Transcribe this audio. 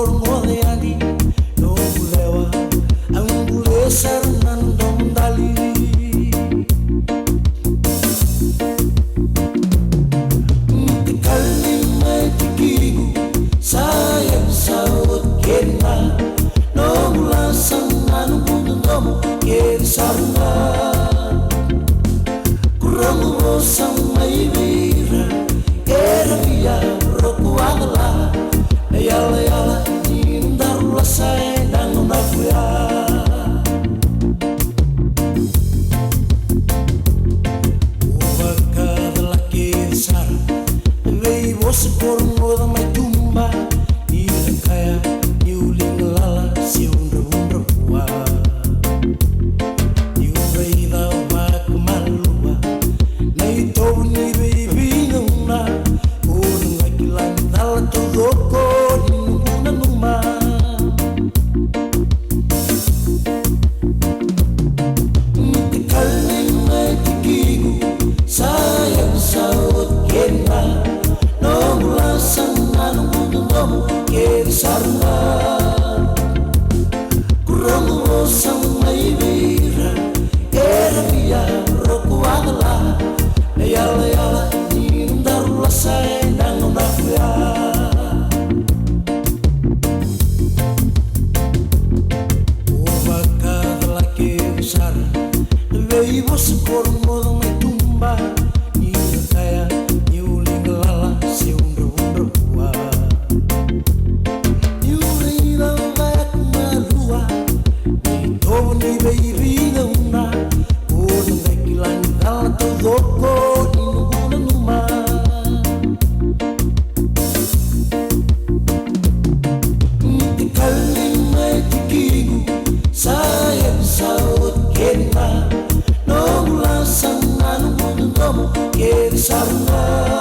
por modeani no bulewa ang bulesar nandong dali tikali mai tikigu sayang saut kena no bulasang anu bundomo ker sarna kurang bosang mai bira era via roku agla yala yala indar lasai nang nafuya ubaka laki sar vei vos por moda mai tumba ira kaya yuling lala si undra wa yu vei da wa kmalua nei to ni vei vinuna un wakilan dal todo ko sayang saut kena no bulasang anu bundomo ker sarna kurang bosang mai bira era via roku agla yala yala indar lasai nang nafuya ubaka laki besar vei vos por modo mai tumba ira kaya yuling lala si undra wa yuling lala malua ni to ni vei vinga una un vekilan dal todo ko ni numa tikali mai tikigu sayang saut kena no bulasang anu bundomo ker sarna